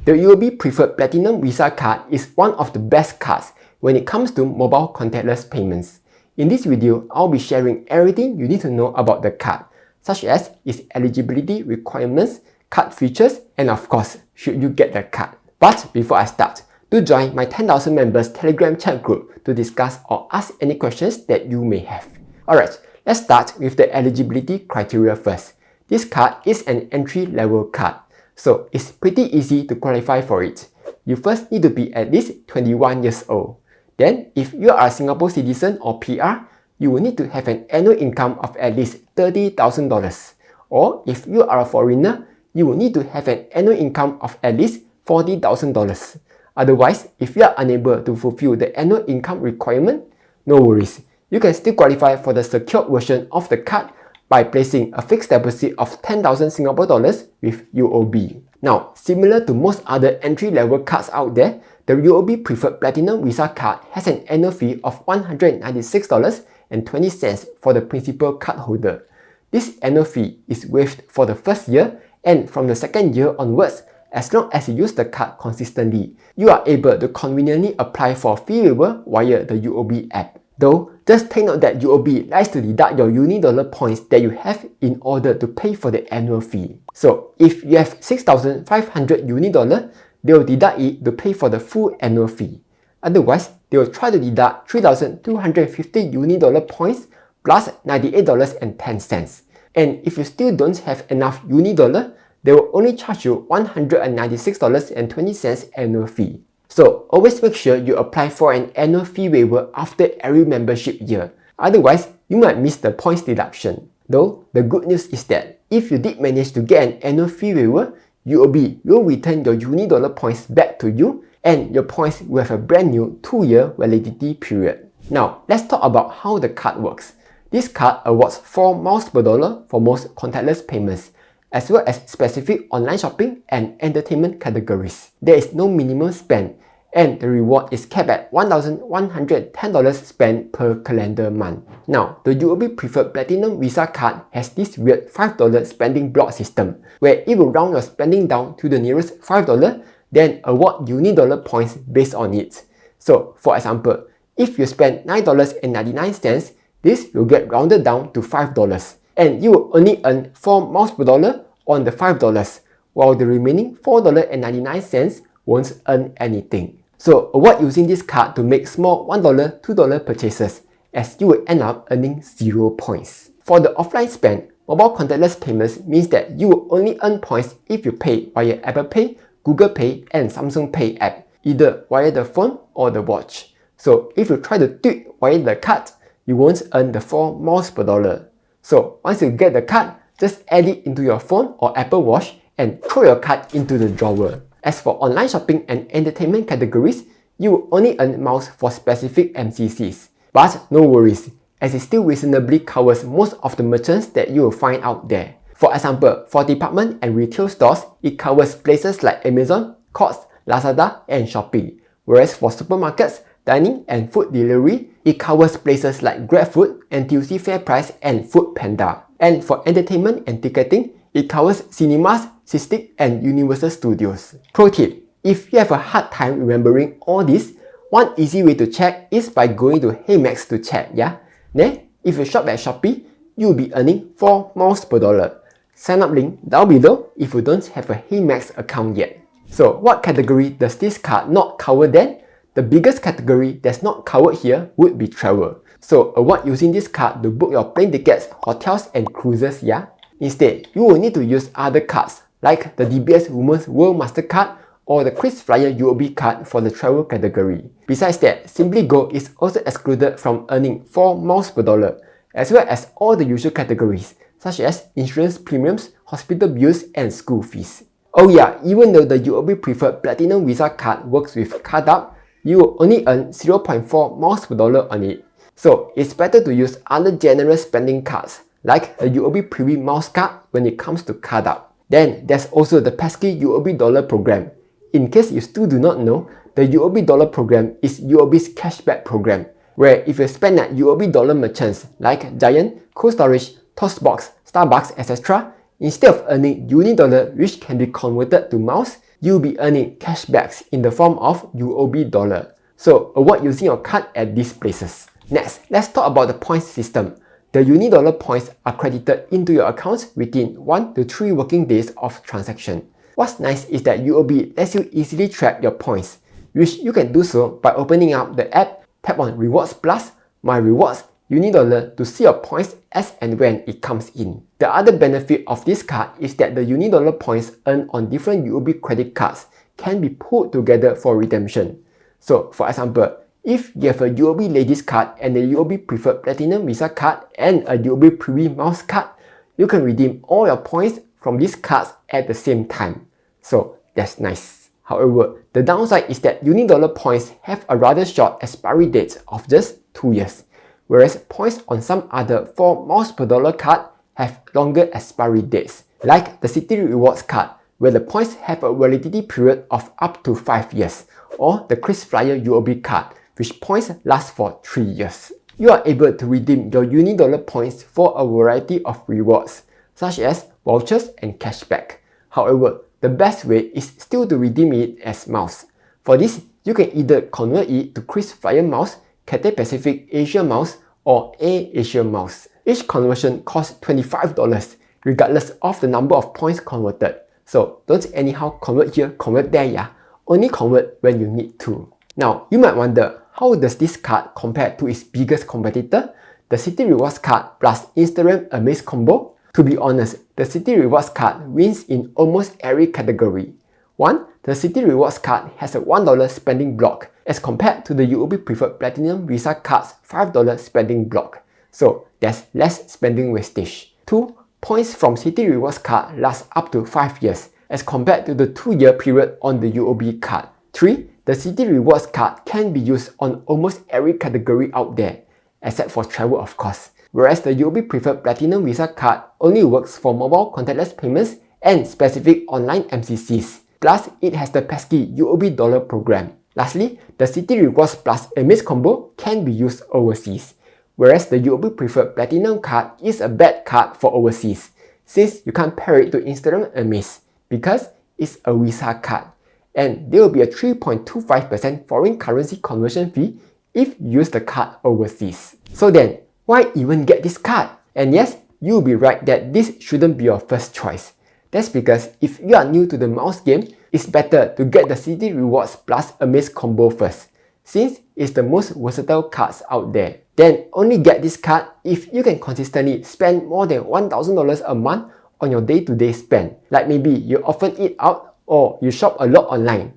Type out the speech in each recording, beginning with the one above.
The UOB Preferred Platinum Visa card is one of the best cards when it comes to mobile contactless payments. In this video, I'll be sharing everything you need to know about the card, such as its eligibility requirements, card features, and of course, should you get the card. But before I start, do join my 10,000 members Telegram chat group to discuss or ask any questions that you may have. Alright, let's start with the eligibility criteria first. This card is an entry-level card, so it's pretty easy to qualify for it. You first need to be at least 21 years old. Then, if you are a Singapore citizen or PR, you will need to have an annual income of at least $30,000. Or if you are a foreigner, you will need to have an annual income of at least $40,000. Otherwise, if you are unable to fulfill the annual income requirement, no worries. You can still qualify for the secured version of the card by placing a fixed deposit of 10,000 Singapore dollars with UOB. Now, similar to most other entry-level cards out there, the UOB Preferred Platinum Visa card has an annual fee of $196.20 for the principal card holder. This annual fee is waived for the first year, and from the second year onwards, as long as you use the card consistently, you are able to conveniently apply for fee waiver via the UOB app. Though, just take note that UOB likes to deduct your UniDollar points that you have in order to pay for the annual fee. So, if you have 6,500 UniDollar, they will deduct it to pay for the full annual fee. Otherwise, they will try to deduct 3,250 UniDollar points plus $98.10. And if you still don't have enough UniDollar, they will only charge you $196.20 annual fee. So always make sure you apply for an annual fee waiver after every membership year. Otherwise, you might miss the points deduction. Though, the good news is that if you did manage to get an annual fee waiver, UOB will return your UniDollar points back to you, and your points will have a brand new 2-year validity period. Now, let's talk about how the card works. This card awards 4 miles per dollar for most contactless payments, as well as specific online shopping and entertainment categories. There is no minimum spend, and the reward is capped at $1,110 spent per calendar month. Now, the UOB Preferred Platinum Visa card has this weird $5 spending block system, where it will round your spending down to the nearest $5, then award UniDollar points based on it. So, for example, if you spend $9.99, this will get rounded down to $5. And you will only earn 4 miles per dollar on the $5, while the remaining $4.99 won't earn anything. So avoid using this card to make small $1, $2 purchases, as you will end up earning 0 points. For the offline spend, mobile contactless payments means that you will only earn points if you pay via Apple Pay, Google Pay, and Samsung Pay app, either via the phone or the watch. So if you try to tweak via the card, you won't earn the 4 miles per dollar. So once you get the card, just add it into your phone or Apple Watch and throw your card into the drawer. As for online shopping and entertainment categories, you will only earn miles for specific MCCs. But no worries, as it still reasonably covers most of the merchants that you will find out there. For example, for department and retail stores, it covers places like Amazon, Courts, Lazada, and Shopee. Whereas for supermarkets, dining and food delivery, it covers places like GrabFood, NTUC FairPrice, and Foodpanda. And for entertainment and ticketing, it covers cinemas, Cystic, and Universal Studios. Pro tip, if you have a hard time remembering all this, one easy way to check is by going to Heymax to check, yeah? Then, if you shop at Shopee, you will be earning 4 miles per dollar. Sign up link down below if you don't have a Heymax account yet. So, what category does this card not cover then? The biggest category that's not covered here would be travel. So avoid using this card to book your plane tickets, hotels, and cruises, yeah? Instead, you will need to use other cards like the DBS Women's World Mastercard or the KrisFlyer UOB card for the travel category. Besides that, SimplyGo is also excluded from earning 4 miles per dollar, as well as all the usual categories such as insurance premiums, hospital bills, and school fees. Oh yeah, even though the UOB Preferred Platinum Visa card works with CardUp, you will only earn 0.4 miles per dollar on it. So it's better to use other generous spending cards like the UOB Privy Miles card when it comes to CardUp. Then there's also the pesky UOB Dollar program. In case you still do not know, the UOB Dollar program is UOB's cashback program, where if you spend at UOB Dollar merchants like Giant, Cold Storage, Toastbox, Starbucks, etc., instead of earning UniDollar which can be converted to miles, you'll be earning cashbacks in the form of UOB dollar. So avoid using your card at these places. Next, let's talk about the points system. The Unidollar points are credited into your accounts within 1 to 3 working days of transaction. What's nice is that UOB lets you easily track your points, which you can do so by opening up the app, tap on Rewards Plus, My Rewards, Unidollar to see your points as and when it comes in. The other benefit of this card is that the Unidollar points earned on different UOB credit cards can be pulled together for redemption. So, for example, if you have a UOB Ladies card and a UOB Preferred Platinum Visa card and a UOB Privy Miles card, you can redeem all your points from these cards at the same time. So that's nice. However, the downside is that Unidollar points have a rather short expiry date of just 2 years, whereas points on some other 4 miles per dollar card have longer expiry dates, like the Citi Rewards card, where the points have a validity period of up to 5 years, or the KrisFlyer UOB card, which points last for 3 years. You are able to redeem your Unidollar points for a variety of rewards, such as vouchers and cashback. However, the best way is still to redeem it as miles. For this, you can either convert it to KrisFlyer miles, Cathay Pacific Asia miles, or AirAsia miles. Each conversion costs $25, regardless of the number of points converted. So don't anyhow convert here, convert there, yeah. Only convert when you need to. Now, you might wonder, how does this card compare to its biggest competitor, the Citi Rewards card plus Instagram Amaze combo? To be honest, the Citi Rewards card wins in almost every category. 1. The Citi Rewards card has a $1 spending block as compared to the UOB Preferred Platinum Visa card's $5 spending block. So there's less spending wastage. 2. Points from Citi Rewards card last up to 5 years as compared to the 2-year period on the UOB card. 3. The Citi Rewards card can be used on almost every category out there, except for travel of course. Whereas the UOB Preferred Platinum Visa card only works for mobile contactless payments and specific online MCCs. Plus, it has the pesky UOB dollar program. Lastly, the Citi Rewards plus Amaze combo can be used overseas. Whereas the UOB Preferred Platinum card is a bad card for overseas, since you can't pair it to Instagram Amaze, because it's a Visa card. And there will be a 3.25% foreign currency conversion fee if you use the card overseas. So then, why even get this card? And yes, you'll be right that this shouldn't be your first choice. That's because if you are new to the mouse game, it's better to get the Citi Rewards plus Amaze combo first, since it's the most versatile cards out there. Then only get this card if you can consistently spend more than $1,000 a month on your day-to-day spend. Like maybe you often eat out or you shop a lot online.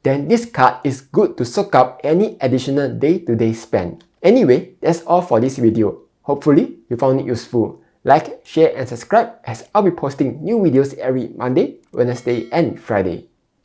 Then this card is good to soak up any additional day-to-day spend. Anyway, that's all for this video. Hopefully, you found it useful. Like, share and subscribe as I'll be posting new videos every Monday, Wednesday and Friday.